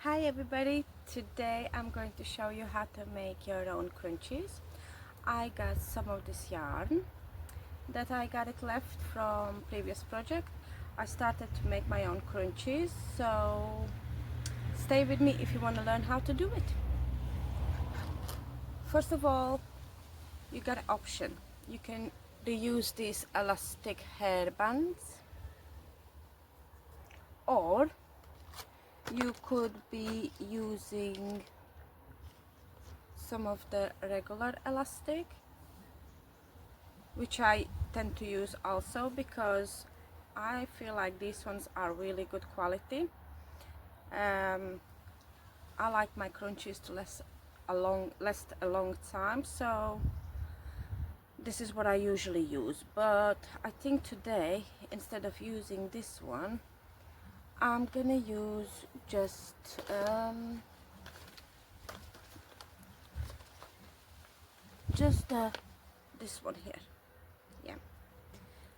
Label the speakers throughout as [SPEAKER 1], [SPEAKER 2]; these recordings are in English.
[SPEAKER 1] Hi everybody, today I'm going to show you how to make your own crunchies. I got some of this yarn that I got it left from previous project. I started to make my own crunchies, so stay with me if you want to learn how to do it. First of all, you got an option. You can reuse these elastic hair bands, or you could be using some of the regular elastic, which I tend to use also because I feel like these ones are really good quality. I like my crunchies to last a long time, so this is what I usually use. But I think today, instead of using this one, I'm gonna use just this one here. Yeah.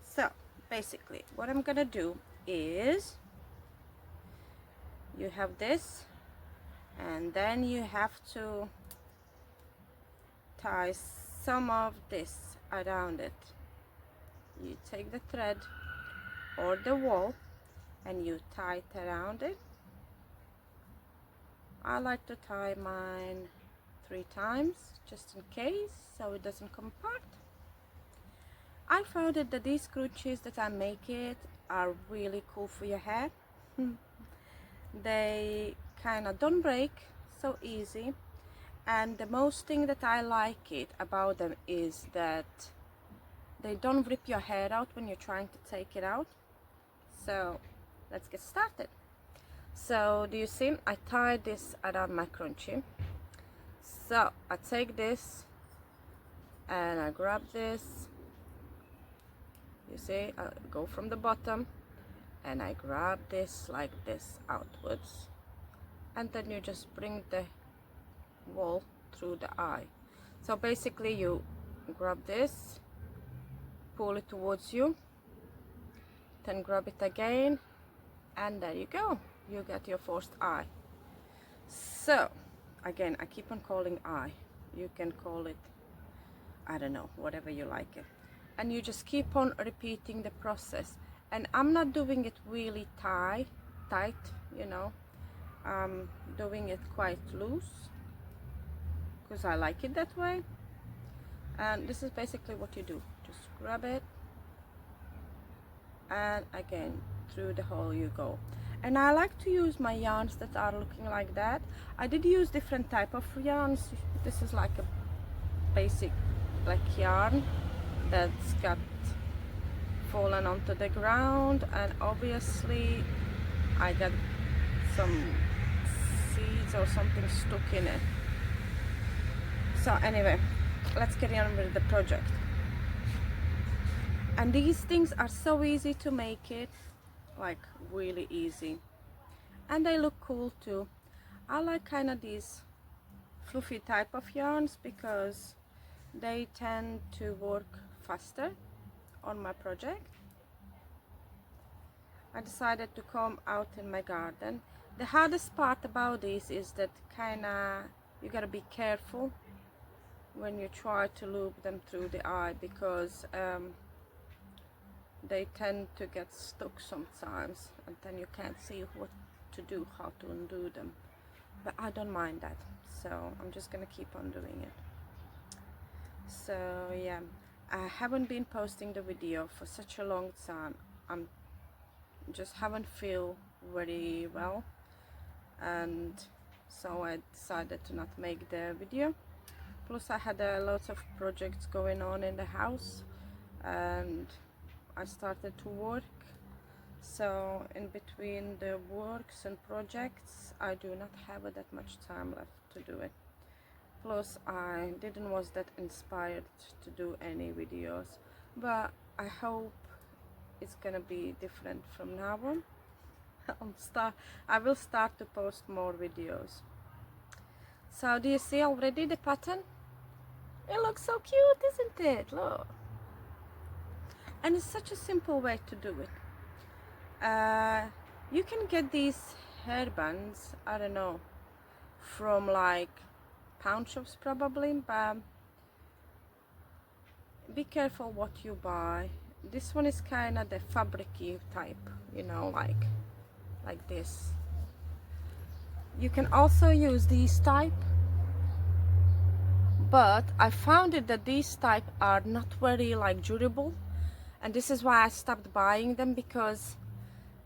[SPEAKER 1] So basically what I'm gonna do is, you have this, and then you have to tie some of this around it. You take the thread or the wool and you tie it around it. I like to tie mine 3 times just in case, so it doesn't come apart. I found that these crunchies that I make it are really cool for your hair. They kind of don't break so easy, and the most thing that I like it about them is that they don't rip your hair out when you're trying to take it out. So let's get started. So do you see, I tied this around my crunchie. So I take this and I grab this. You see, I go from the bottom and I grab this like this outwards, and then you just bring the wool through the eye. So basically you grab this, pull it towards you, then grab it again, and there you go, you get your first eye. So again, I keep on calling eye, you can call it, I don't know, whatever you like it, and you just keep on repeating the process. And I'm not doing it really tight, you know, I'm doing it quite loose because I like it that way. And this is basically what you do, just grab it, and again through the hole you go. And I like to use my yarns that are looking like that. I did use different type of yarns. This is like a basic black yarn that's got fallen onto the ground, and obviously I got some seeds or something stuck in it. So anyway, let's carry on with the project. And these things are so easy to make it, like really easy, and they look cool too. I like kind of these fluffy type of yarns because they tend to work faster on my project. I decided to come out in my garden. The hardest part about this is that you gotta be careful when you try to loop them through the eye, because they tend to get stuck sometimes, and then you can't see what to do, how to undo them. But I don't mind that, so I'm just gonna keep on doing it. So yeah, I haven't been posting the video for such a long time. I'm just haven't feel very well, and so I decided to not make the video. Plus I had a lot of projects going on in the house, and I started to work, so in between the works and projects I do not have that much time left to do it. Plus I didn't was that inspired to do any videos, but I hope it's gonna be different from now on. I will start to post more videos. So do you see already the pattern? It looks so cute, isn't it? Look. And it's such a simple way to do it. You can get these hairbands, I don't know, from like pound shops probably, but be careful what you buy. This one is kind of the fabricy type, you know, like this. You can also use these type, but I found it that these type are not very like durable, and this is why I stopped buying them, because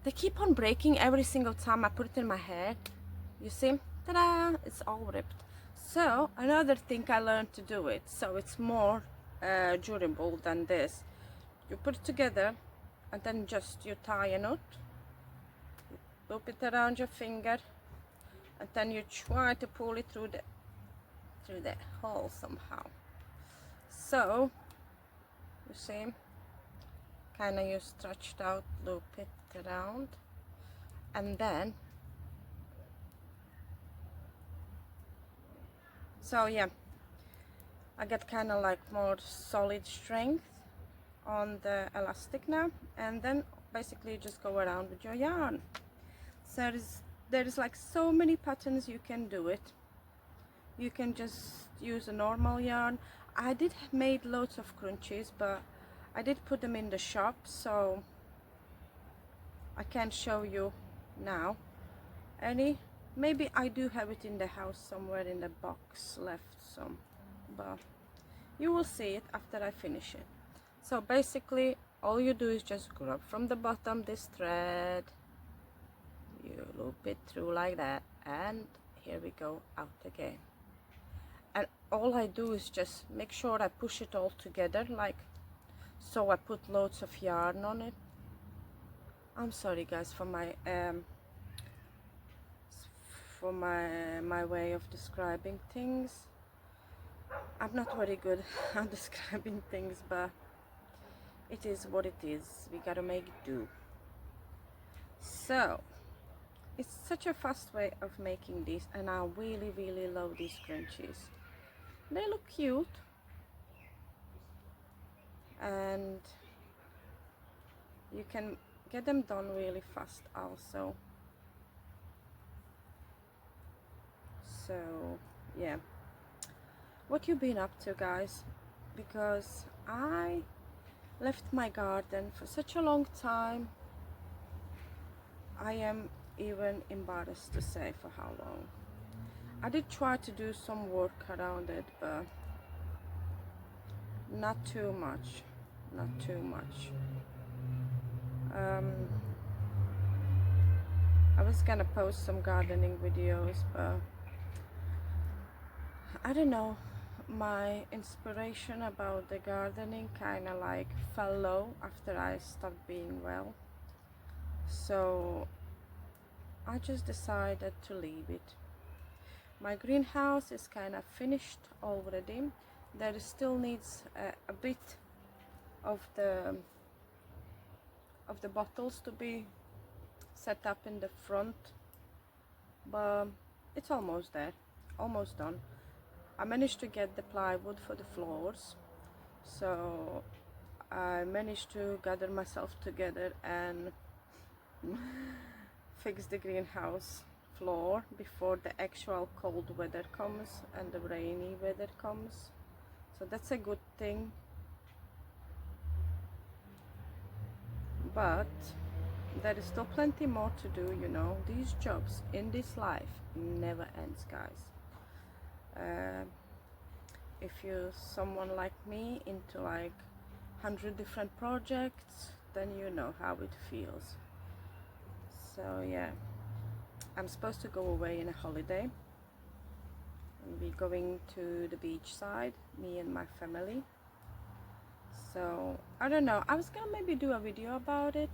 [SPEAKER 1] they keep on breaking every single time I put it in my hair. You see, ta-da, it's all ripped. So another thing I learned to do it so it's more durable than this. You put it together and then just you tie a knot, you loop it around your finger, and then you try to pull it through the hole somehow. So you see, kind of you stretched out, loop it around, and then so yeah, I get kind of like more solid strength on the elastic now, and then basically you just go around with your yarn. So there's like so many patterns you can do it. You can just use a normal yarn. I did made loads of crunchies, but I did put them in the shop, so I can't show you now any. Maybe I do have it in the house somewhere in the box left some, but you will see it after I finish it. So basically all you do is just grab from the bottom this thread, you loop it through like that, and here we go out again. And all I do is just make sure I push it all together, like so. I put loads of yarn on it. I'm sorry guys for my my way of describing things. I'm not very good at describing things, but it is what it is. We gotta make do. So it's such a fast way of making these, and I really love these scrunchies. They look cute, and you can get them done really fast also. So yeah, what you been up to guys? Because I left my garden for such a long time, I am even embarrassed to say for how long. I did try to do some work around it, but not too much, not too much. I was gonna post some gardening videos, but I don't know, my inspiration about the gardening kind of like fell low after I stopped being well, so I just decided to leave it. My greenhouse is kind of finished already. There still needs a bit of the bottles to be set up in the front, but it's almost there, almost done. I managed to get the plywood for the floors, so I managed to gather myself together and fix the greenhouse floor before the actual cold weather comes and the rainy weather comes, so that's a good thing. But there is still plenty more to do, you know. These jobs in this life never ends, guys. If you're someone like me into like 100 different projects, then you know how it feels. So yeah, I'm supposed to go away in a holiday, and we're going to the beach side, me and my family. So I don't know, I was gonna maybe do a video about it,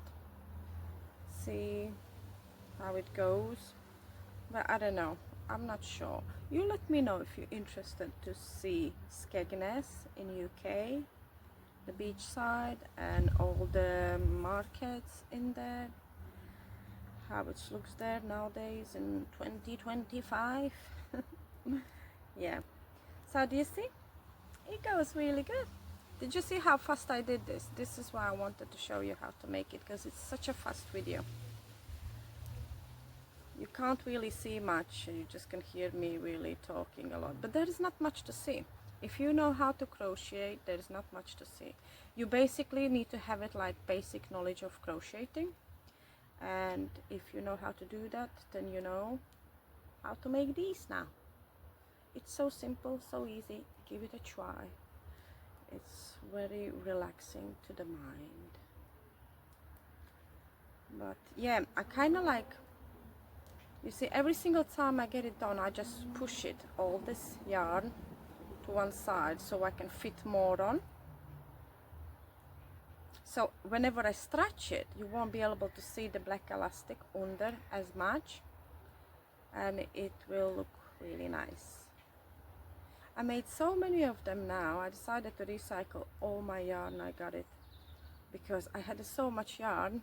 [SPEAKER 1] see how it goes, but I don't know, I'm not sure. You let me know if you're interested to see Skegness in UK, the beach side, and all the markets in there, how it looks there nowadays in 2025. Yeah, so do you see, it goes really good. Did you see how fast I did this? This is why I wanted to show you how to make it, because it's such a fast video. You can't really see much, you just can hear me really talking a lot, but there is not much to see. If you know how to crochet, there is not much to see. You basically need to have it like basic knowledge of crocheting, and if you know how to do that, then you know how to make these now. It's so simple, so easy. Give it a try. It's very relaxing to the mind. But yeah, I kind of like, you see, every single time I get it done, I just push it, all this yarn, to one side so I can fit more on. So whenever I stretch it, you won't be able to see the black elastic under as much, and it will look really nice. I made so many of them now. I decided to recycle all my yarn. I got it because I had so much yarn.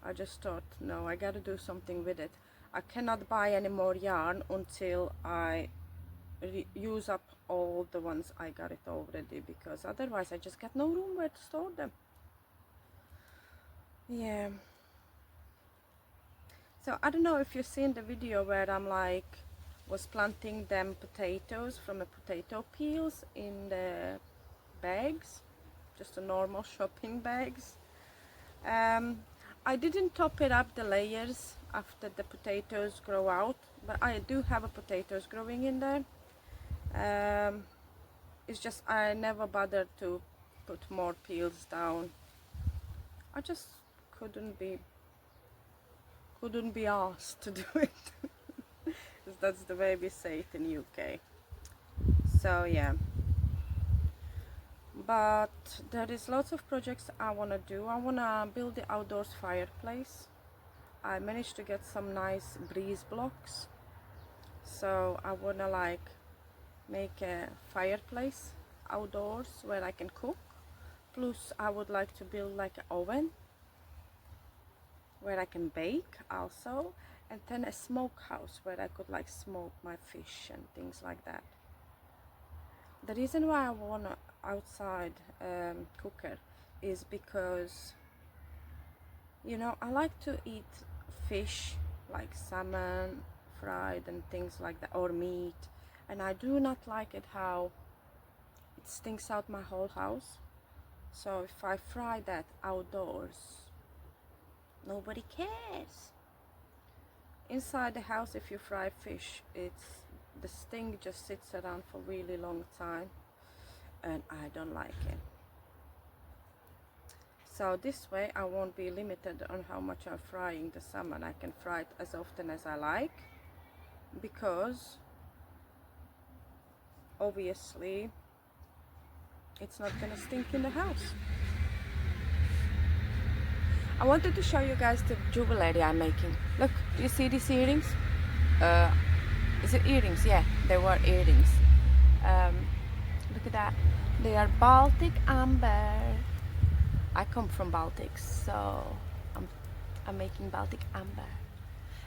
[SPEAKER 1] I just thought, no, I gotta do something with it. I cannot buy any more yarn until I use up all the ones I got it already, because otherwise I just got no room where to store them. Yeah. So I don't know if you've seen the video where I'm like was planting them potatoes from the potato peels in the bags, just a normal shopping bags. I didn't top it up the layers after the potatoes grow out, but I do have a potatoes growing in there. It's just I never bothered to put more peels down. I just couldn't be asked to do it. That's the way we say it in UK. So yeah, but there is lots of projects I want to do. I want to build the outdoors fireplace. I managed to get some nice breeze blocks, so I want to like make a fireplace outdoors where I can cook. Plus I would like to build like an oven where I can bake also, and then a smokehouse where I could like smoke my fish and things like that. The reason why I want an outside cooker is because, you know, I like to eat fish like salmon fried and things like that, or meat, and I do not like it how it stinks out my whole house. So if I fry that outdoors, nobody cares. Inside the house, if you fry fish, the stink just sits around for a really long time, and I don't like it. So this way I won't be limited on how much I'm frying the salmon. I can fry it as often as I like, because obviously it's not gonna stink in the house. I wanted to show you guys the jewelry I'm making. Look, do you see these earrings? Is it earrings? Yeah, they were earrings. Look at that. They are Baltic amber. I come from Baltics, so I'm making Baltic amber.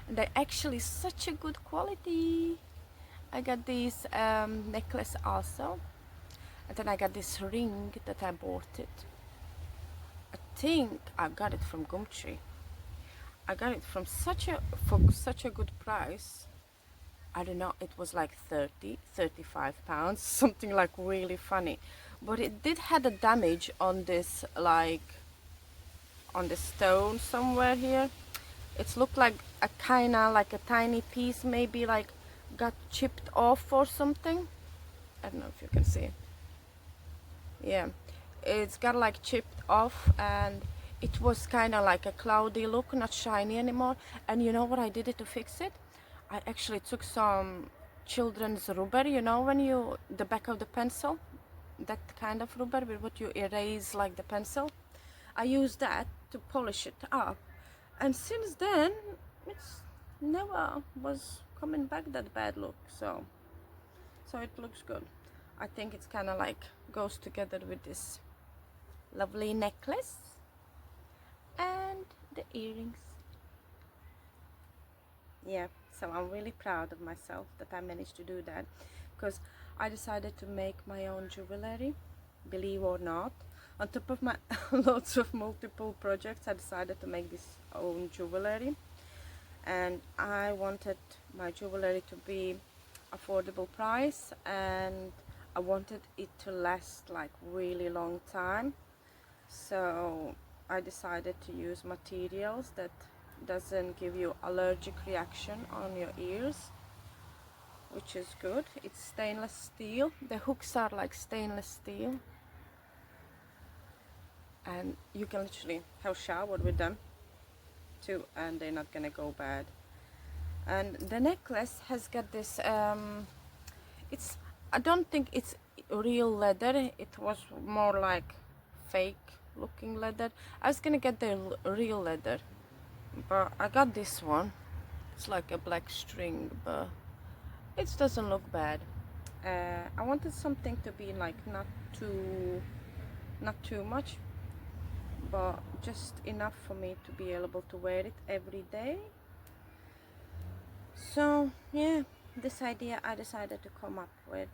[SPEAKER 1] And they're actually such a good quality. I got this necklace also. And then I got this ring that I bought it. I think I got it from Gumtree. I got it from for such a good price. I don't know, it was like 35 pounds, something like really funny. But it did had a damage on this, like on the stone somewhere here. It looked like a kinda like a tiny piece, maybe like got chipped off or something. I don't know if you can see it. Yeah, it's got like chipped off, and it was kind of like a cloudy look, not shiny anymore. And you know what I did it to fix it? I actually took some children's rubber, you know, when the back of the pencil, that kind of rubber with what you erase like the pencil. I used that to polish it up, and since then it's never was coming back that bad look. So it looks good. I think it's kind of like goes together with this lovely necklace and the earrings. Yeah, so I'm really proud of myself that I managed to do that, because I decided to make my own jewelry, believe or not. On top of my lots of multiple projects, I decided to make this own jewelry. and I wanted my jewelry to be affordable price, and I wanted it to last like really long time. So I decided to use materials that doesn't give you allergic reaction on your ears, which is good. It's stainless steel. The hooks are like stainless steel, and you can literally have showered with them too, and they're not gonna go bad. And the necklace has got this it's, I don't think it's real leather. It was more like fake looking leather. I was gonna get the real leather, but I got this one. It's like a black string, but it doesn't look bad. I wanted something to be like not too much, but just enough for me to be able to wear it every day. So yeah, this idea I decided to come up with.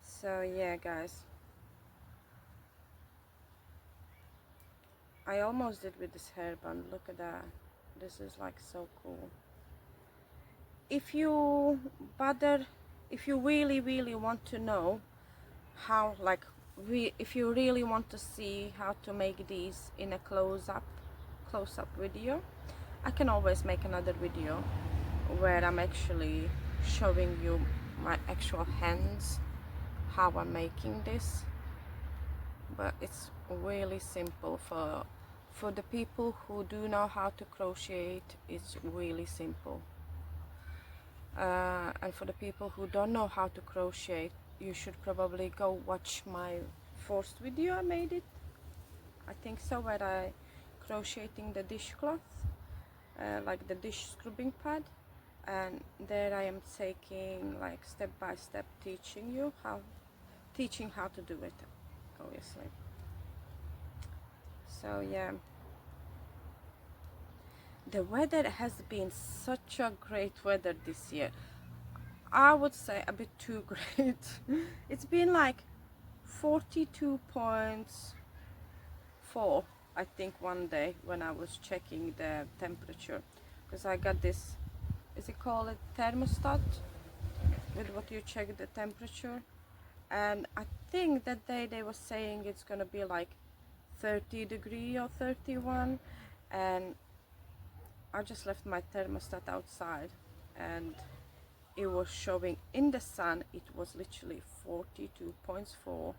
[SPEAKER 1] So yeah guys, I almost did with this hairband. Look at that. This is like so cool. If you really want to know how, like, if you really want to see how to make these in a close-up video, I can always make another video where I'm actually showing you my actual hands, how I'm making this. But it's really simple for the people who do know how to crochet. It's really simple, and for the people who don't know how to crochet, you should probably go watch my first video I made it, I think so, where I crocheting the dishcloth, like the dish scrubbing pad, and there I am taking like step by step teaching how to do it, obviously. So yeah, the weather has been such a great weather this year. I would say a bit too great. It's been like 42.4, I think, one day when I was checking the temperature, because I got this, is it called a thermostat, with what you check the temperature, and I think that day they were saying it's gonna be like 30 degree or 31, and I just left my thermostat outside and it was showing in the sun, it was literally 42.4.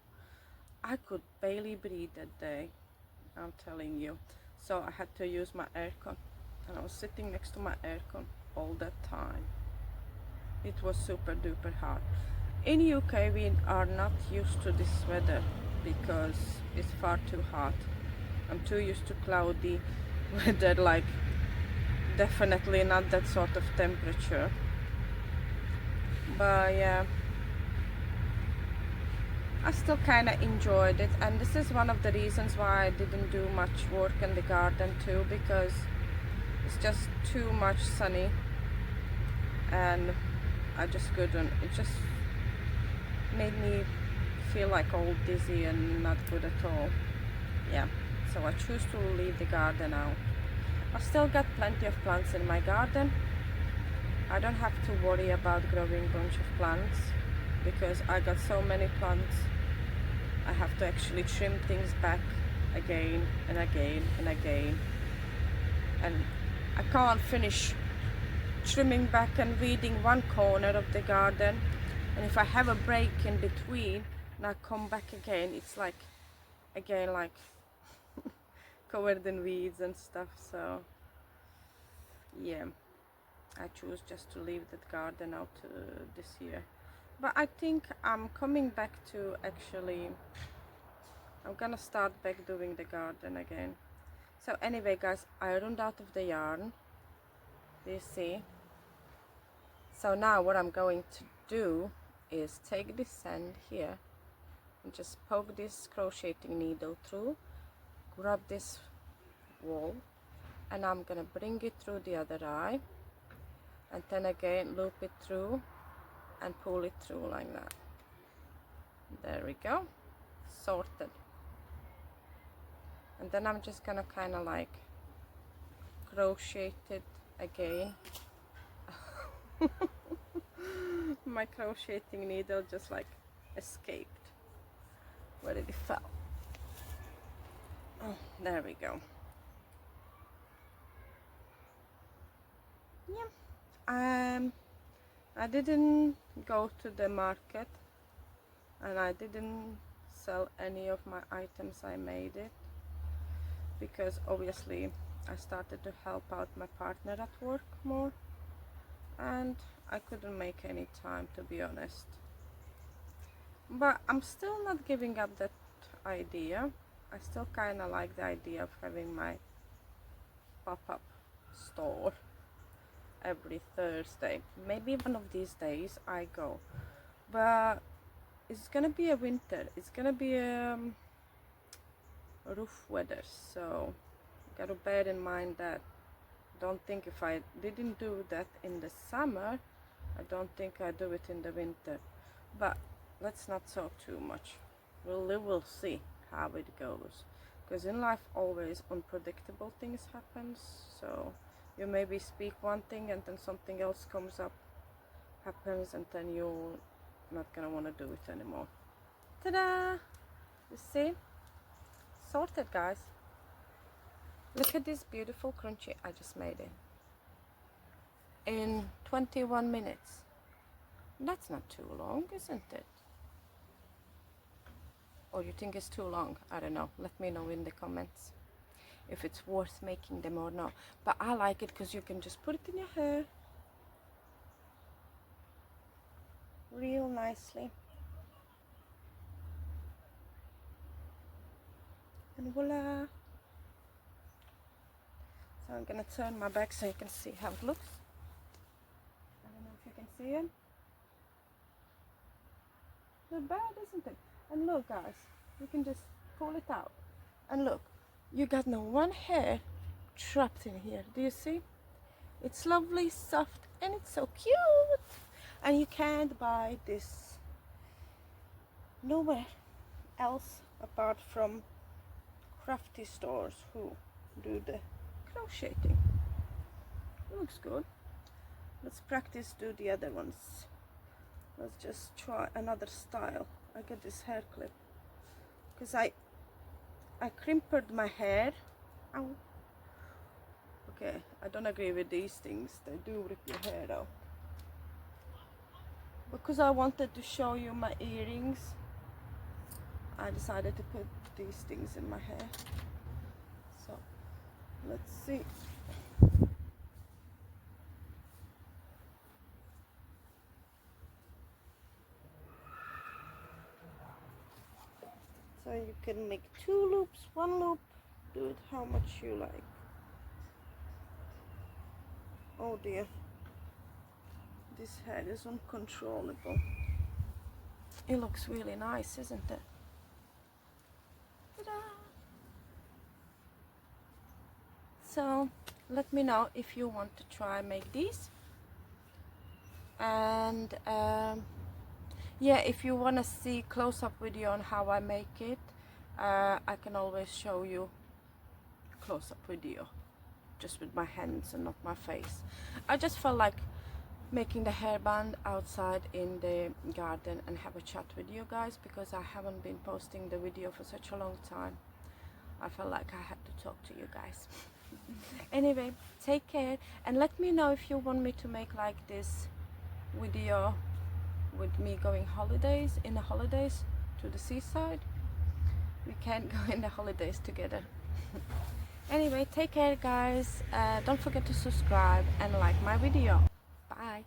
[SPEAKER 1] I could barely breathe that day, I'm telling you. So I had to use my aircon, and I was sitting next to my aircon all that time. It was super duper hot. In UK we are not used to this weather because it's far too hot. I'm too used to cloudy weather, like definitely not that sort of temperature. But yeah, I still kind of enjoyed it, and this is one of the reasons why I didn't do much work in the garden too, because it's just too much sunny and I just couldn't. It just made me feel like all dizzy and not good at all. Yeah, so I choose to leave the garden out. I still got plenty of plants in my garden. I don't have to worry about growing a bunch of plants because I got so many plants. I have to actually trim things back again and again and again, and I can't finish trimming back and weeding one corner of the garden, and if I have a break in between and I come back again, it's like again like covered in weeds and stuff. So yeah, I choose just to leave that garden out this year. But I think I'm coming back to actually, I'm gonna start back doing the garden again. So anyway guys, I run out of the yarn, do you see? So now what I'm going to do is take this end here and just poke this crocheting needle through, grab this wool, and I'm gonna bring it through the other eye, and then again loop it through and pull it through like that. There we go, sorted. and then I'm just gonna kind of like crochet it again. My crocheting needle just like escaped. Where did it fell? Oh, there we go. Yeah, I didn't go to the market, and I didn't sell any of my items I made it, because obviously I started to help out my partner at work more, and I couldn't make any time, to be honest. But I'm still not giving up that idea. I still kind of like the idea of having my pop-up store every Thursday. Maybe one of these days I go, but it's gonna be a winter. It's gonna be roof weather, so gotta bear in mind that. Don't think if I didn't do that in the summer, I don't think I do it in the winter. But let's not talk too much. We'll see how it goes, because in life always unpredictable things happens. So you maybe speak one thing and then something else happens, and then you're not gonna want to do it anymore. Ta-da! You see? Sorted, guys. Look at this beautiful crunchy I just made it in 21 minutes. That's not too long, isn't it? Or you think it's too long? I don't know. Let me know in the comments if it's worth making them or not. But I like it because you can just put it in your hair real nicely. And voila! So I'm gonna turn my back so you can see how it looks. I don't know if you can see it. Not bad, isn't it? And look, guys, you can just pull it out. And look, you got no one hair trapped in here. Do you see? It's lovely, soft, and it's so cute. And you can't buy this nowhere else apart from crafty stores who do the crocheting. Looks good. Let's practice do the other ones. Let's just try another style. I get this hair clip because I crimped my hair. Ow. Okay, I don't agree with these things. They do rip your hair out. Because I wanted to show you my earrings, I decided to put these things in my hair. So let's see. So you can make 2 loops, 1 loop, do it how much you like. Oh dear, this hair is uncontrollable. It looks really nice, isn't it? Ta-da! So let me know if you want to try make these. And yeah, if you want to see close-up video on how I make it, I can always show you close-up video just with my hands and not my face. I just felt like making the hairband outside in the garden and have a chat with you guys, because I haven't been posting the video for such a long time. I felt like I had to talk to you guys. Anyway, take care, and let me know if you want me to make like this video with me going in the holidays to the seaside. We can go in the holidays together. Anyway, take care, guys. Don't forget to subscribe and like my video. Bye.